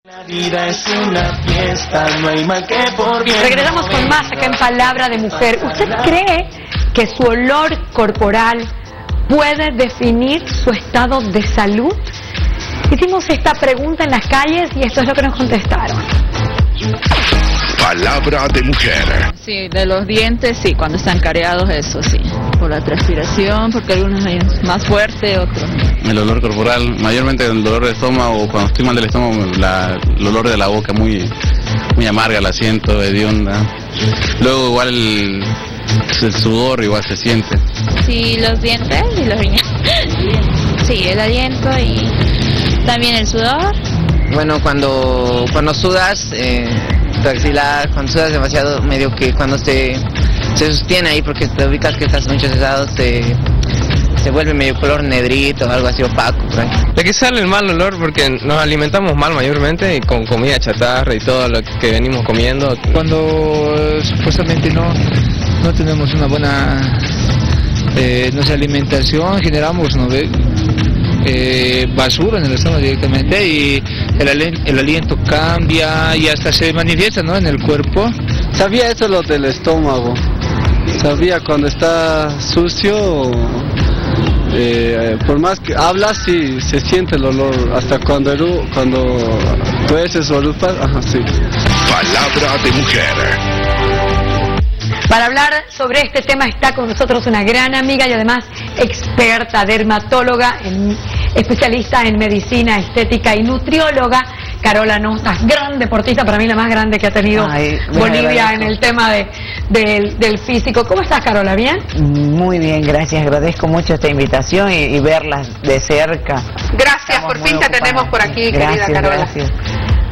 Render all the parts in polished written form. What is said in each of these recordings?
La vida es una fiesta, no hay mal que por bien. Regresamos con más acá en Palabra de Mujer. ¿Usted cree que su olor corporal puede definir su estado de salud? Hicimos esta pregunta en las calles y esto es lo que nos contestaron. Palabra de Mujer. Sí, de los dientes sí, cuando están careados eso sí. Por la transpiración, porque algunos es más fuerte, otros no. El olor corporal, mayormente el dolor de estómago, cuando estoy mal del estómago, el olor de la boca muy amarga, la siento, hedionda. Luego igual el sudor igual se siente. Sí, los dientes y los riñones. Sí, el aliento y también el sudor. Bueno, cuando sudas, tu axila, cuando sudas demasiado, medio que cuando se sostiene ahí porque te ubicas que estás mucho cesado, se vuelve medio color negrito, algo así opaco por ahí. De que sale el mal olor porque nos alimentamos mal mayormente y con comida chatarra y todo lo que venimos comiendo. Cuando supuestamente no tenemos una buena nuestra alimentación, generamos basura en el estómago directamente y el aliento cambia y hasta se manifiesta, ¿no?, en el cuerpo. Sabía eso lo del estómago, sabía cuando está sucio, por más que hablas sí se siente el olor, hasta cuando tueses o erupas, sí. Palabra de Mujer. Para hablar sobre este tema está con nosotros una gran amiga y además experta, dermatóloga, especialista en medicina estética y nutrióloga, Carola Nostas, gran deportista, para mí la más grande que ha tenido Bolivia en el tema del físico. ¿Cómo estás, Carola? ¿Bien? Muy bien, gracias. Agradezco mucho esta invitación y verlas de cerca. Gracias, por fin te tenemos por aquí, querida Carola. Gracias.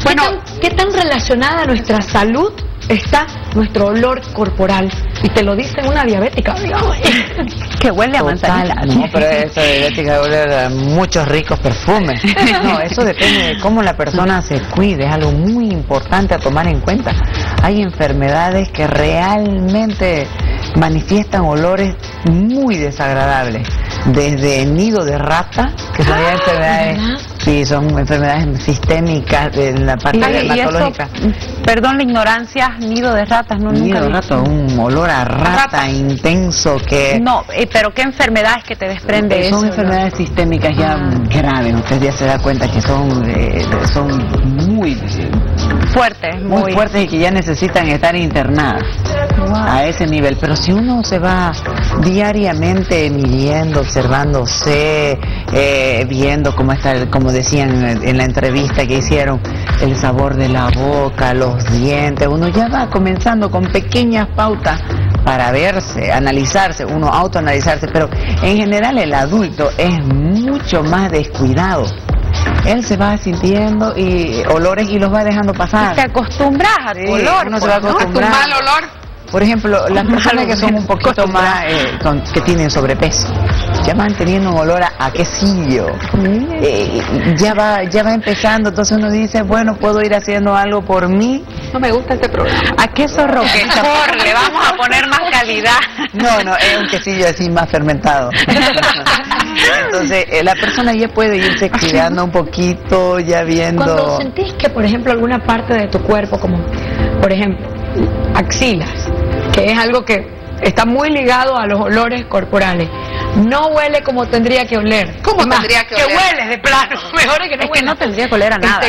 Bueno, ¿qué tan relacionada a nuestra salud está nuestro olor corporal? Y te lo dice una diabética, digamos. Que huele a manzanilla. No, pero esa diabética huele a muchos ricos perfumes. No, eso depende de cómo la persona se cuide, es algo muy importante a tomar en cuenta. Hay enfermedades que realmente manifiestan olores muy desagradables, desde nido de rata, que son enfermedades, sí, son enfermedades sistémicas en la parte dermatológica. Perdón la ignorancia, nido de ratas, no nunca. Nido de rata, un olor a rata intenso que... No, pero ¿qué enfermedades que te desprende eso? Son enfermedades sistémicas ya graves, usted ya se da cuenta que son muy fuertes, muy fuertes y que ya necesitan estar internadas a ese nivel. Pero si uno se va diariamente midiendo, observándose, viendo cómo está, como decían en la entrevista que hicieron, el sabor de la boca, los dientes, uno ya va comenzando con pequeñas pautas para verse, analizarse, uno autoanalizarse, pero en general el adulto es mucho más descuidado. Él se va sintiendo olores y los va dejando pasar. Y te acostumbras a tu olor, uno se va acostumbrando. ¿Tu mal olor? Por ejemplo, las personas que son un poquito más, que tienen sobrepeso, ya van teniendo un olor a quesillo, ya va empezando, entonces uno dice, bueno, puedo ir haciendo algo por mí. No me gusta este programa. ¿A queso roquefort le vamos a poner más calidad? No, es un quesillo así más fermentado. Entonces, la persona ya puede irse cuidando un poquito, ya viendo... Cuando sentís que, por ejemplo, alguna parte de tu cuerpo, como, por ejemplo, axilas, que es algo que está muy ligado a los olores corporales, no huele como tendría que oler. ¿Cómo tendría que oler? Que huele de plano, mejor es que no huele. Que no tendría que oler a nada,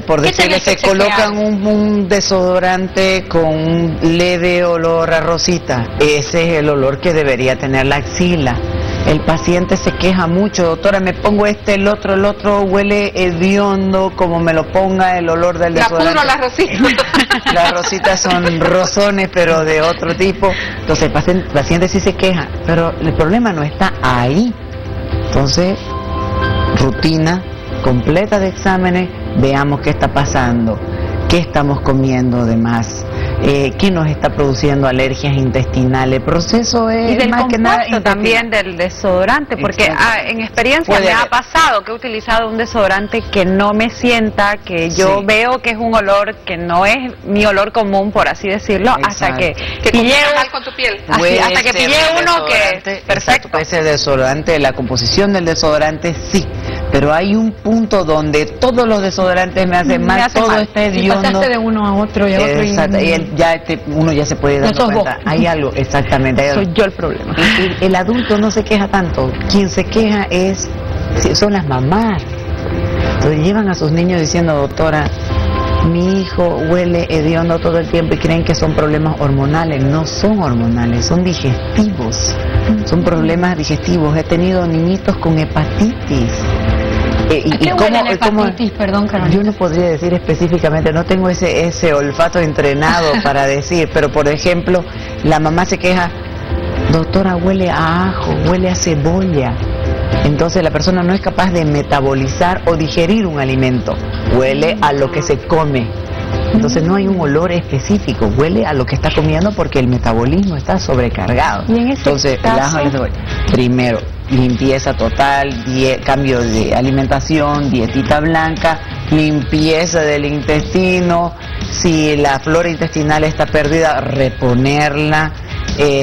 por decirle, se colocan un desodorante con un leve olor a rosita. Ese es el olor que debería tener la axila. El paciente se queja mucho, doctora, me pongo el otro huele hediondo, como me lo ponga el olor del desodorante. La rosita. Las rositas son rosones, pero de otro tipo. Entonces el paciente sí se queja, pero el problema no está ahí. Entonces, rutina completa de exámenes, veamos qué está pasando, qué estamos comiendo de más. ¿Qué nos está produciendo alergias intestinales? El proceso es y del más que nada también del desodorante, porque en experiencia me ha pasado que he utilizado un desodorante que no me sienta, que yo veo que es un olor que no es mi olor común, por así decirlo, hasta que pillé mal con tu piel. Hasta que pillé uno que perfecto. Ese desodorante, la composición del desodorante sí, pero hay un punto donde todos los desodorantes me hacen mal, todo está hediondo. Pasaste de uno a otro y a otro. Exacto, y uno ya se puede dar cuenta. Hay algo, exactamente. Hay algo. Soy yo el problema. El adulto no se queja tanto. Quien se queja son las mamás. Entonces llevan a sus niños diciendo, doctora, mi hijo huele hediondo todo el tiempo y creen que son problemas hormonales. No son hormonales, son digestivos. Son problemas digestivos. He tenido niñitos con hepatitis. ¿Qué huele la hepatitis? Perdón, Carolina. Yo no podría decir específicamente, no tengo ese olfato entrenado para decir, pero por ejemplo, la mamá se queja, doctora, huele a ajo, huele a cebolla. Entonces la persona no es capaz de metabolizar o digerir un alimento, huele a lo que se come. Entonces no hay un olor específico, huele a lo que está comiendo porque el metabolismo está sobrecargado. ¿Y en ese caso? Primero, limpieza total, cambio de alimentación, dietita blanca, limpieza del intestino, si la flora intestinal está perdida, reponerla,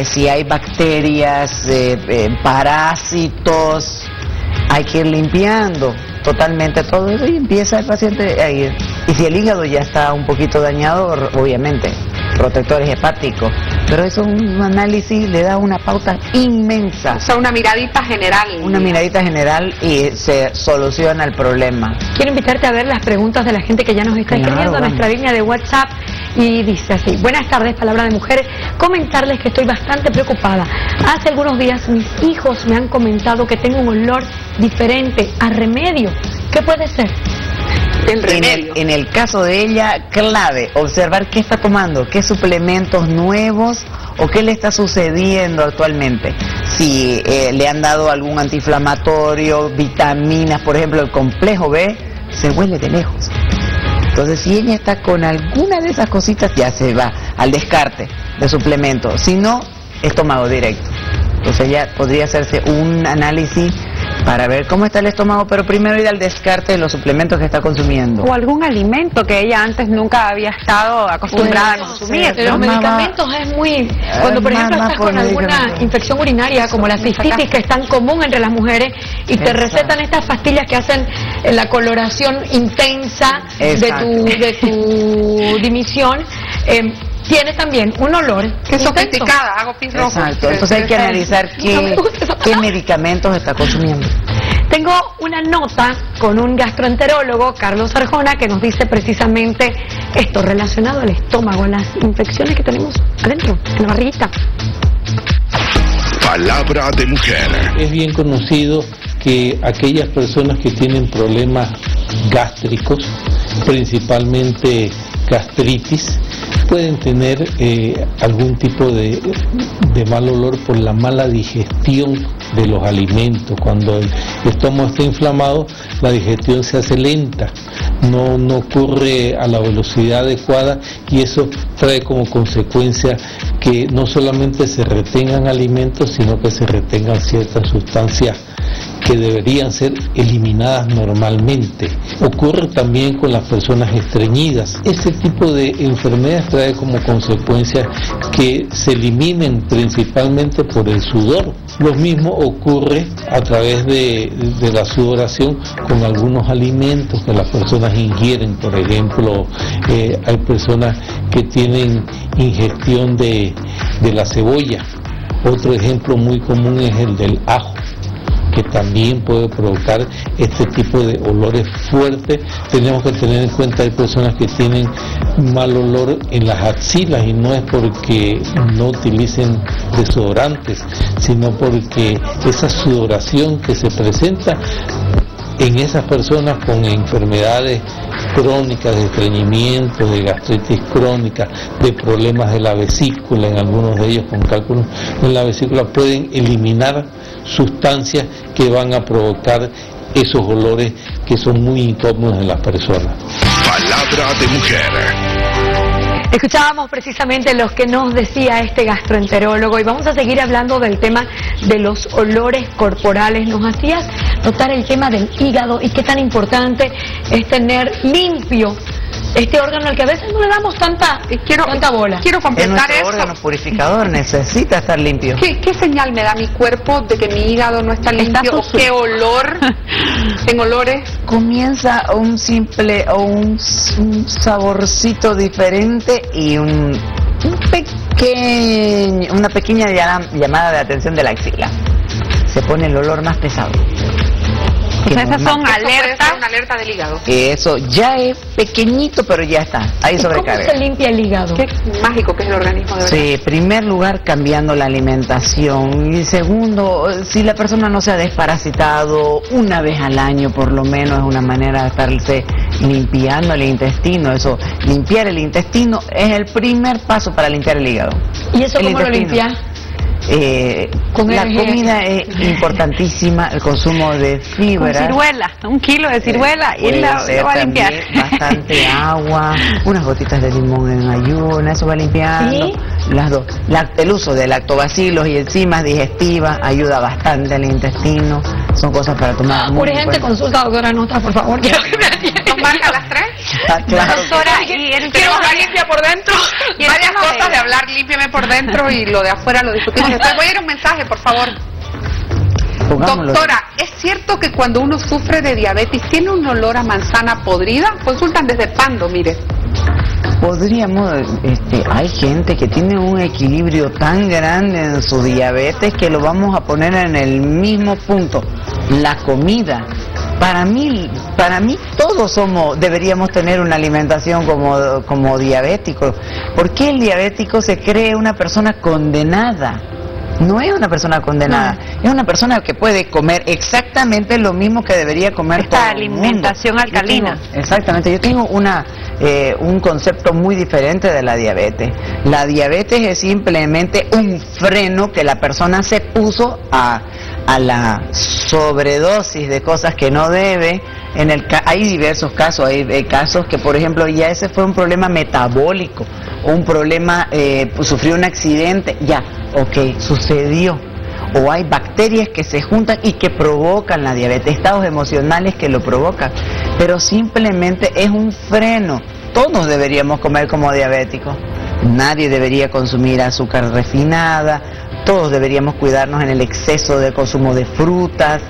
si hay bacterias, parásitos, hay que ir limpiando totalmente todo eso y empieza el paciente a ir. Y si el hígado ya está un poquito dañado, obviamente, protectores hepáticos. Pero eso un análisis le da una pauta inmensa. O sea, una miradita general. Una miradita general y se soluciona el problema. Quiero invitarte a ver las preguntas de la gente que ya nos está escribiendo a nuestra línea de WhatsApp. Y dice así: buenas tardes, Palabra de Mujer. Comentarles que estoy bastante preocupada. Hace algunos días mis hijos me han comentado que tengo un olor diferente a remedio. ¿Qué puede ser? El remedio. En el caso de ella, clave, observar qué está tomando, qué suplementos nuevos o qué le está sucediendo actualmente. Si le han dado algún antiinflamatorio, vitaminas, por ejemplo, el complejo B, se huele de lejos. Entonces, si ella está con alguna de esas cositas, ya se va al descarte de suplementos. Si no, estómago directo. Entonces, ya podría hacerse un análisis para ver cómo está el estómago, pero primero ir al descarte de los suplementos que está consumiendo. O algún alimento que ella antes nunca había estado acostumbrada a consumir. Los medicamentos es muy... Cuando por ejemplo estás con alguna infección urinaria, como la cistitis, que es tan común entre las mujeres, y te recetan estas pastillas que hacen la coloración intensa de tu dimisión, tiene también un olor que sofisticada, hago pis rojo. Exacto, entonces hay que analizar qué medicamentos está consumiendo. Tengo una nota con un gastroenterólogo, Carlos Arjona, que nos dice precisamente esto relacionado al estómago, las infecciones que tenemos adentro, en la barriguita. Palabra de Mujer. Es bien conocido que aquellas personas que tienen problemas gástricos, principalmente gastritis, pueden tener algún tipo de mal olor por la mala digestión de los alimentos. Cuando el estómago está inflamado, la digestión se hace lenta, no ocurre a la velocidad adecuada, y eso trae como consecuencia que no solamente se retengan alimentos, sino que se retengan ciertas sustancias que deberían ser eliminadas normalmente. Ocurre también con las personas estreñidas. Este tipo de enfermedades trae como consecuencia que se eliminen principalmente por el sudor. Lo mismo ocurre a través de la sudoración con algunos alimentos que las personas ingieren. Por ejemplo, hay personas que tienen ingestión de la cebolla. Otro ejemplo muy común es el del ajo, que también puede provocar este tipo de olores fuertes. Tenemos que tener en cuenta que hay personas que tienen mal olor en las axilas, y no es porque no utilicen desodorantes, sino porque esa sudoración que se presenta en esas personas con enfermedades crónicas, de estreñimiento, de gastritis crónica, de problemas de la vesícula, en algunos de ellos con cálculos en la vesícula, pueden eliminar sustancias que van a provocar esos olores que son muy incómodos en las personas. Palabra de Mujer. Escuchábamos precisamente lo que nos decía este gastroenterólogo, y vamos a seguir hablando del tema de los olores corporales. Nos hacías notar el tema del hígado y qué tan importante es tener limpio este órgano al que a veces no le damos tanta bola. Quiero completar nuestro órgano purificador necesita estar limpio. ¿Qué señal me da mi cuerpo de que mi hígado no está limpio? ¿O qué olor? ¿En olores? Comienza un simple o un saborcito diferente y una pequeña llamada de atención de la axila. Se pone el olor más pesado. O sea, esas son alertas. Una alerta del hígado. Eso ya es pequeñito, pero ya está. Ahí sobrecarga. ¿Cómo se limpia el hígado? Qué mágico que es el organismo de verdad. Sí, en primer lugar cambiando la alimentación. Y segundo, si la persona no se ha desparasitado una vez al año, por lo menos es una manera de estarse limpiando el intestino. Eso, limpiar el intestino es el primer paso para limpiar el hígado. ¿Y eso cómo lo limpia? La comida es importantísima, el consumo de fibra. Con ciruela, 1 kilo de ciruela y lo va a limpiar. Bastante agua, unas gotitas de limón en ayuno, eso va limpiando. ¿Sí? Las dos. El uso de lactobacilos y enzimas digestivas ayuda bastante al intestino. Son cosas para tomar. Urgente consulta, doctora, nota, por favor. ¿Nos marca las 3? Claro. Doctora, y el quiero hablar limpia por dentro. Y varias cosas de hablar límpiame por dentro y lo de afuera lo discutimos después. Voy a ir a un mensaje, por favor. Pongámoslo. Doctora, ¿es cierto que cuando uno sufre de diabetes tiene un olor a manzana podrida? Consultan desde Pando, mire. Podríamos, hay gente que tiene un equilibrio tan grande en su diabetes que lo vamos a poner en el mismo punto, la comida. Para mí todos deberíamos tener una alimentación como diabéticos. ¿Por qué el diabético se cree una persona condenada? No es una persona condenada, es una persona que puede comer exactamente lo mismo que debería comer todo el mundo. Alimentación alcalina. Exactamente, yo tengo un concepto muy diferente de la diabetes. La diabetes es simplemente un freno que la persona se puso a la sobredosis de cosas que no debe. Hay diversos casos, hay casos que, por ejemplo, ya ese fue un problema metabólico, un problema, sufrió un accidente, ya, ok, sucedió. O hay bacterias que se juntan y que provocan la diabetes, estados emocionales que lo provocan, pero simplemente es un freno. Todos deberíamos comer como diabéticos, nadie debería consumir azúcar refinada, todos deberíamos cuidarnos en el exceso de consumo de frutas.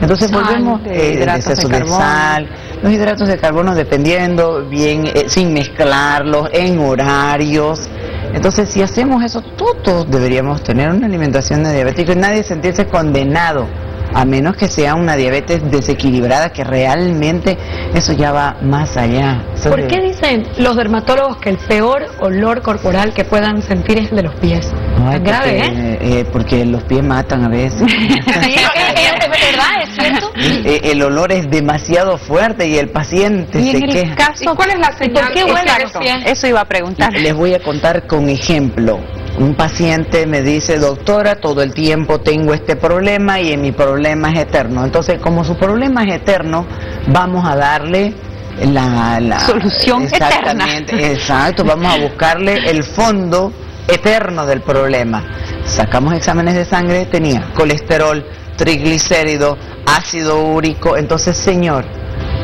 Entonces volvemos el exceso de sal, los hidratos de carbono dependiendo bien, sin mezclarlos, en horarios. Entonces si hacemos eso, todos deberíamos tener una alimentación de diabético y nadie sentirse condenado, a menos que sea una diabetes desequilibrada, que realmente eso ya va más allá. ¿Por qué dicen los dermatólogos que el peor olor corporal que puedan sentir es el de los pies? No, es grave, porque los pies matan a veces. Sí, es verdad, es cierto. El olor es demasiado fuerte y el paciente se queja. ¿Y cuál es la señal? ¿Por qué huele a los pies? Eso iba a preguntar. Les voy a contar con ejemplo. Un paciente me dice, doctora, todo el tiempo tengo este problema y mi problema es eterno. Entonces, como su problema es eterno, vamos a darle la solución eterna. Exacto, vamos a buscarle el fondo eterno del problema. Sacamos exámenes de sangre, tenía colesterol, triglicéridos, ácido úrico. Entonces, señor,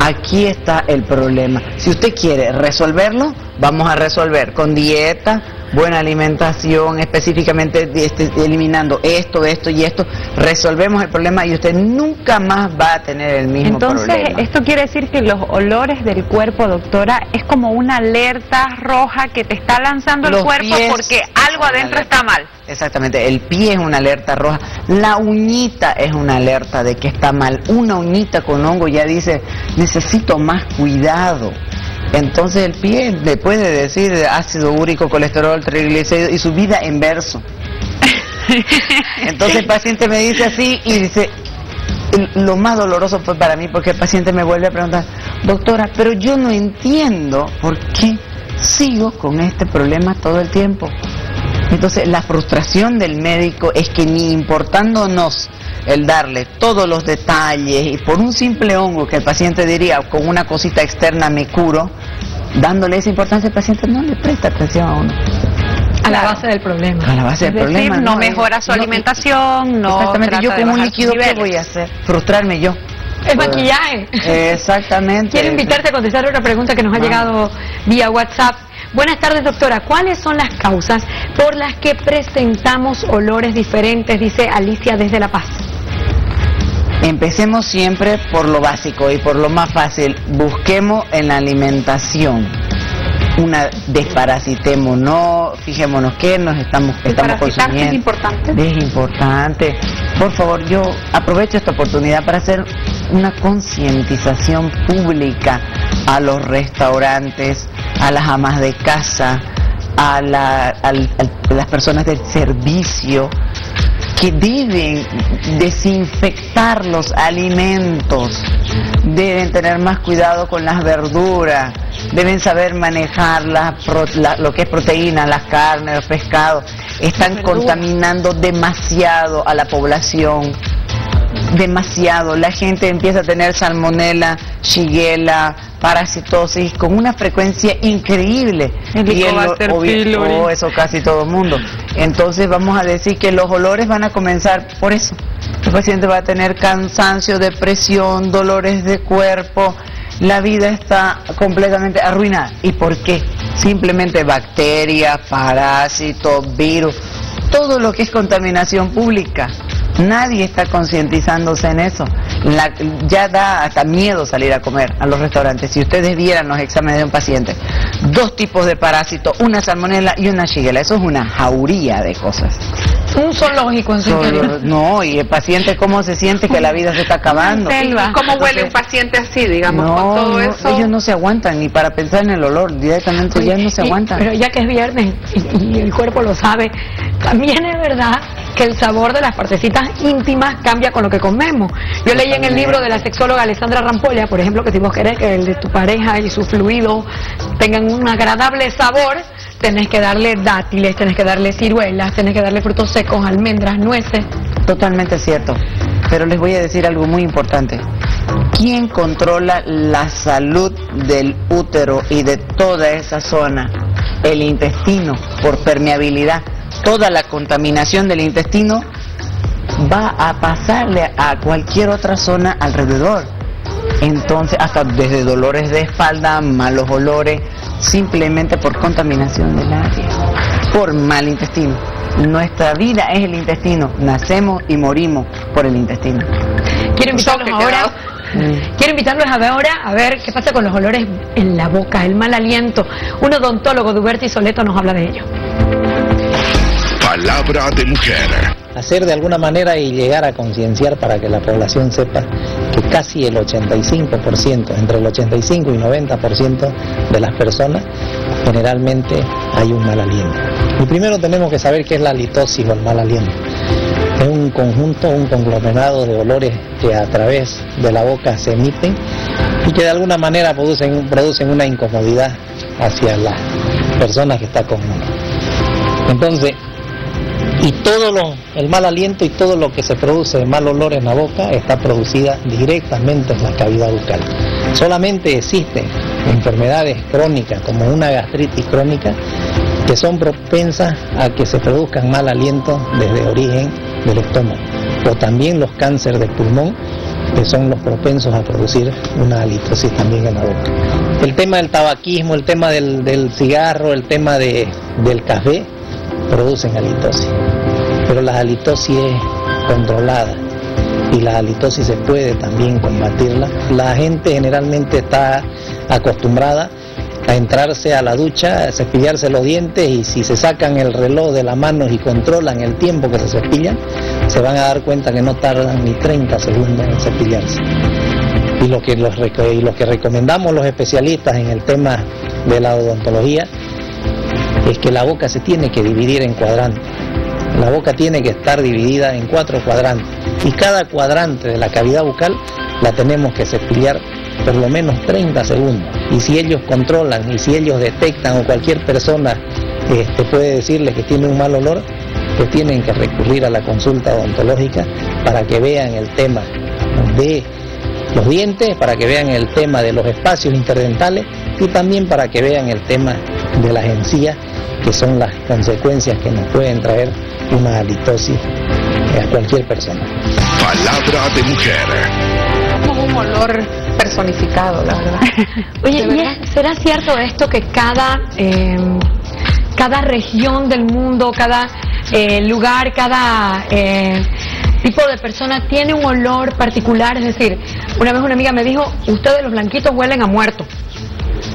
aquí está el problema. Si usted quiere resolverlo, vamos a resolver con dieta, buena alimentación, específicamente eliminando esto y esto, resolvemos el problema y usted nunca más va a tener el mismo problema. Entonces, esto quiere decir que los olores del cuerpo, doctora, es como una alerta roja que te está lanzando el cuerpo porque algo adentro está mal. Exactamente, el pie es una alerta roja, la uñita es una alerta de que está mal, una uñita con hongo ya dice, necesito más cuidado. Entonces el pie le puede decir ácido úrico, colesterol, triglicéridos y su vida en verso. Entonces el paciente me dice así y dice, lo más doloroso fue para mí porque el paciente me vuelve a preguntar, doctora, pero yo no entiendo por qué sigo con este problema todo el tiempo. Entonces la frustración del médico es que ni importándonos el darle todos los detalles y por un simple hongo que el paciente diría con una cosita externa me curo, dándole esa importancia el paciente no le presta atención a uno. A la base del problema. A la base del problema. No mejora su alimentación, no. Exactamente, yo como un líquido, ¿qué voy a hacer? Frustrarme yo. Es maquillaje. Exactamente. Quiero invitarte a contestar otra pregunta que nos ha llegado vía WhatsApp. Buenas tardes, doctora. ¿Cuáles son las causas por las que presentamos olores diferentes? Dice Alicia desde La Paz. Empecemos siempre por lo básico y por lo más fácil. Busquemos en la alimentación. Desparasitémonos, fijémonos qué nos estamos consumiendo. Es importante. Es importante. Por favor, yo aprovecho esta oportunidad para hacer una concientización pública a los restaurantes, a las amas de casa, a las personas del servicio, que deben desinfectar los alimentos, deben tener más cuidado con las verduras, deben saber manejar lo que es proteína, las carnes, los pescados. Están contaminando demasiado a la población, demasiado. La gente empieza a tener salmonela, shigella, parasitosis con una frecuencia increíble. Eso casi todo el mundo. Entonces vamos a decir que los olores van a comenzar por eso. El paciente va a tener cansancio, depresión, dolores de cuerpo. La vida está completamente arruinada. ¿Y por qué? Simplemente bacterias, parásitos, virus, todo lo que es contaminación pública. Nadie está concientizándose en eso. Ya da hasta miedo salir a comer a los restaurantes. Si ustedes vieran los exámenes de un paciente, 2 tipos de parásitos, una salmonela y una shigella. Eso es una jauría de cosas. Un zoológico en su interior. No, y el paciente cómo se siente que la vida se está acabando. ¿Cómo huele un paciente así, digamos, con todo eso? Ellos no se aguantan ni para pensar en el olor, directamente ya no se aguantan. Pero ya que es viernes y el cuerpo lo sabe, también es verdad que el sabor de las partecitas íntimas cambia con lo que comemos. Yo leí en el libro de la sexóloga Alessandra Rampolla, por ejemplo, que si vos querés que el de tu pareja y su fluido tengan un agradable sabor, tenés que darle dátiles, tenés que darle ciruelas, tenés que darle frutos secos, almendras, nueces. Totalmente cierto. Pero les voy a decir algo muy importante. ¿Quién controla la salud del útero y de toda esa zona? El intestino, por permeabilidad. Toda la contaminación del intestino va a pasarle a cualquier otra zona alrededor. Entonces, hasta desde dolores de espalda, malos olores, simplemente por contaminación del área, por mal intestino. Nuestra vida es el intestino, nacemos y morimos por el intestino. Quiero invitarlos ahora a ver qué pasa con los olores en la boca, el mal aliento. Un odontólogo, Duberti Soleto, nos habla de ello. Palabra de mujer. Hacer de alguna manera y llegar a concienciar para que la población sepa que casi el 85%, entre el 85 y 90% de las personas, generalmente hay un mal aliento. Y primero tenemos que saber qué es la halitosis o el mal aliento. Es un conjunto, un conglomerado de olores que a través de la boca se emiten y que de alguna manera producen una incomodidad hacia las personas que están con uno. Entonces, el mal aliento y todo lo que se produce de mal olor en la boca está producida directamente en la cavidad bucal. Solamente existen enfermedades crónicas como una gastritis crónica que son propensas a que se produzcan mal aliento desde origen del estómago, o también los cánceres de pulmón, que son los propensos a producir una halitosis también en la boca. El tema del tabaquismo, el tema del cigarro, el tema del café producen halitosis, pero la halitosis es controlada y la halitosis se puede también combatirla. La gente generalmente está acostumbrada a entrarse a la ducha, a cepillarse los dientes, y si se sacan el reloj de las manos y controlan el tiempo que se cepillan, se van a dar cuenta que no tardan ni 30 segundos en cepillarse. Y lo que recomendamos los especialistas en el tema de la odontología es que la boca se tiene que dividir en cuadrantes. La boca tiene que estar dividida en 4 cuadrantes y cada cuadrante de la cavidad bucal la tenemos que cepillar por lo menos 30 segundos. Y si ellos controlan y si ellos detectan, o cualquier persona puede decirles que tiene un mal olor, pues tienen que recurrir a la consulta odontológica para que vean el tema de los dientes, para que vean el tema de los espacios interdentales y también para que vean el tema de las encías, que son las consecuencias que nos pueden traer una halitosis a cualquier persona. Palabra de mujer. un olor personificado, la verdad. Oye, ¿será cierto esto que cada región del mundo, cada lugar, cada tipo de persona tiene un olor particular? Es decir, una vez una amiga me dijo, ustedes los blanquitos huelen a muerto,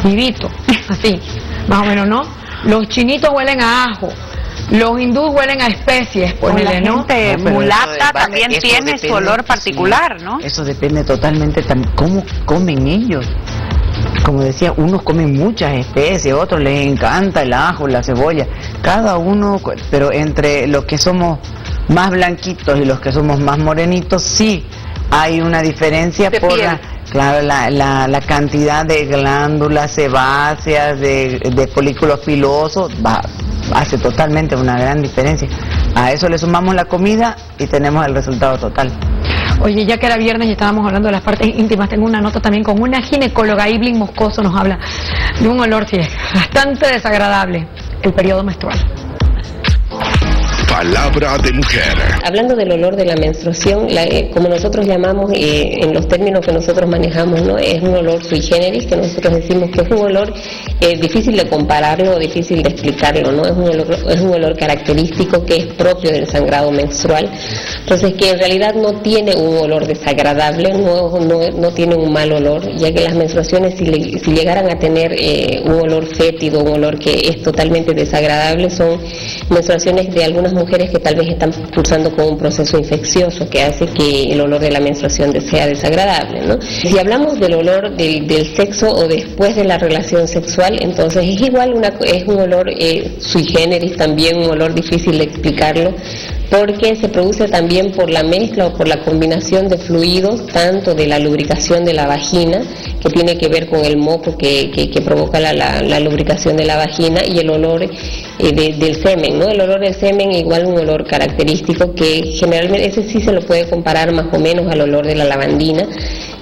vivito, así, más o menos, ¿no? Los chinitos huelen a ajo, los hindúes huelen a especies, ponele, ¿no? La gente mulata también tiene su olor particular, ¿no? Eso depende totalmente cómo comen ellos. Como decía, unos comen muchas especies, otros les encanta el ajo, la cebolla, cada uno, pero entre los que somos más blanquitos y los que somos más morenitos, sí hay una diferencia por la cantidad de glándulas sebáceas, de folículos pilosos, hace totalmente una gran diferencia. A eso le sumamos la comida y tenemos el resultado total. Oye, ya que era viernes y estábamos hablando de las partes íntimas, tengo una nota también con una ginecóloga. Evelyn Moscoso nos habla de un olor bastante desagradable, el periodo menstrual. Palabra de mujer. Hablando del olor de la menstruación, como nosotros llamamos en los términos que nosotros manejamos, ¿no? Es un olor sui generis, que nosotros decimos que es un olor difícil de compararlo, difícil de explicarlo, ¿no? Es un olor característico que es propio del sangrado menstrual. Entonces, que en realidad no tiene un olor desagradable, no tiene un mal olor, ya que las menstruaciones, si llegaran a tener un olor fétido, un olor que es totalmente desagradable, son menstruaciones de algunas mujeres que tal vez están cursando con un proceso infeccioso que hace que el olor de la menstruación sea desagradable, ¿no? Si hablamos del olor del sexo o después de la relación sexual, entonces es igual, es un olor sui generis, también un olor difícil de explicarlo, porque se produce también por la mezcla o por la combinación de fluidos, tanto de la lubricación de la vagina, que tiene que ver con el moco que provoca la lubricación de la vagina, y el olor del semen, ¿no? El olor del semen igual un olor característico que generalmente ese sí se lo puede comparar más o menos al olor de la lavandina.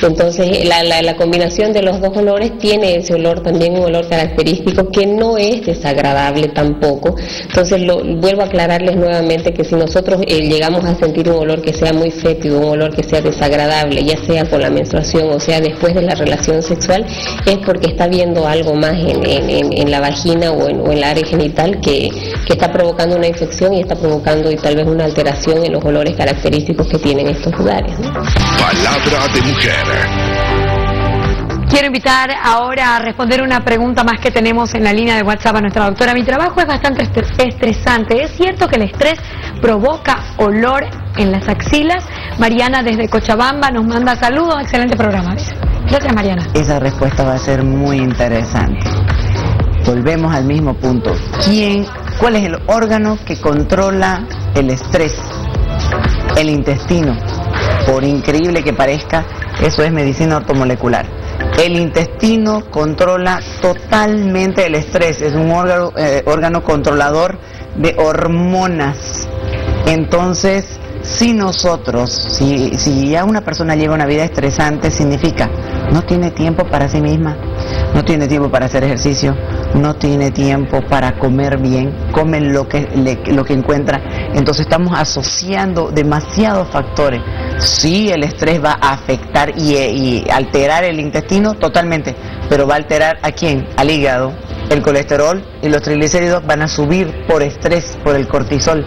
Entonces la combinación de los dos olores tiene ese olor, también un olor característico que no es desagradable tampoco. Entonces vuelvo a aclararles nuevamente que si nosotros llegamos a sentir un olor que sea muy fétido, un olor que sea desagradable, ya sea con la menstruación o sea después de la relación sexual, es porque está habiendo algo más en la vagina o en la área genital que está provocando una infección y está provocando tal vez una alteración en los olores característicos que tienen estos lugares, ¿no? Palabra de mujer. Quiero invitar ahora a responder una pregunta más que tenemos en la línea de WhatsApp a nuestra doctora. Mi trabajo es bastante estresante. ¿Es cierto que el estrés provoca olor en las axilas? Mariana desde Cochabamba nos manda saludos. Excelente programa. Gracias, Mariana. Esa respuesta va a ser muy interesante. Volvemos al mismo punto. ¿Cuál es el órgano que controla el estrés? El intestino. Por increíble que parezca, eso es medicina ortomolecular. El intestino controla totalmente el estrés, es un órgano controlador de hormonas. Entonces, si ya una persona lleva una vida estresante, significa no tiene tiempo para sí misma, no tiene tiempo para hacer ejercicio, no tiene tiempo para comer bien, come lo que encuentra. Entonces estamos asociando demasiados factores. Sí, el estrés va a afectar y alterar el intestino totalmente, pero va a alterar ¿a quién? Al hígado. El colesterol y los triglicéridos van a subir por estrés, por el cortisol.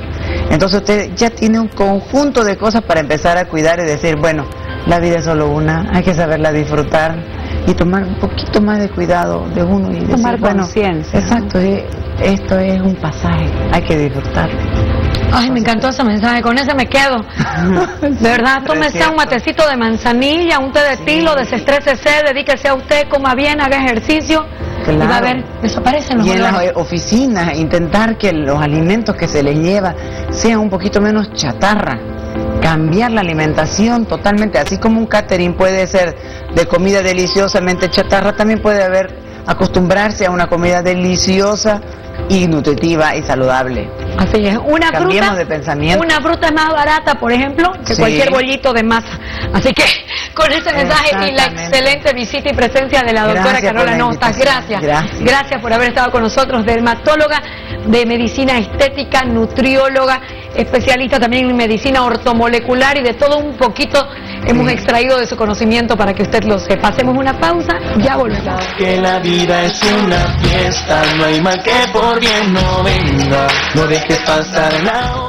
Entonces usted ya tiene un conjunto de cosas para empezar a cuidar y decir, bueno, la vida es solo una, hay que saberla disfrutar y tomar un poquito más de cuidado de uno y tomar decir, conciencia. Exacto, esto es un pasaje, hay que disfrutarlo. Ay, me encantó ese mensaje, con ese me quedo. De verdad, tómese un matecito de manzanilla, un té de tilo, desestrésese, dedíquese a usted, coma bien, haga ejercicio. Claro. Y va a ver, desaparecen los olores. Y en las oficinas, intentar que los alimentos que se les lleva sean un poquito menos chatarra. Cambiar la alimentación totalmente, así como un catering puede ser de comida deliciosamente chatarra, también puede acostumbrarse a una comida deliciosa y nutritiva y saludable. Así es, Cambiemos de pensamiento. Una fruta es más barata, por ejemplo, que cualquier bollito de masa. Así que con ese mensaje y la excelente visita y presencia de la doctora Carola Nostas, gracias por haber estado con nosotros, dermatóloga de medicina estética, nutrióloga, especialista también en medicina ortomolecular y de todo un poquito hemos extraído de su conocimiento para que usted lo sepa. Hacemos una pausa, ya volvemos. Que la vida es una fiesta, no hay mal que por bien no venga, no dejes pasar la hora.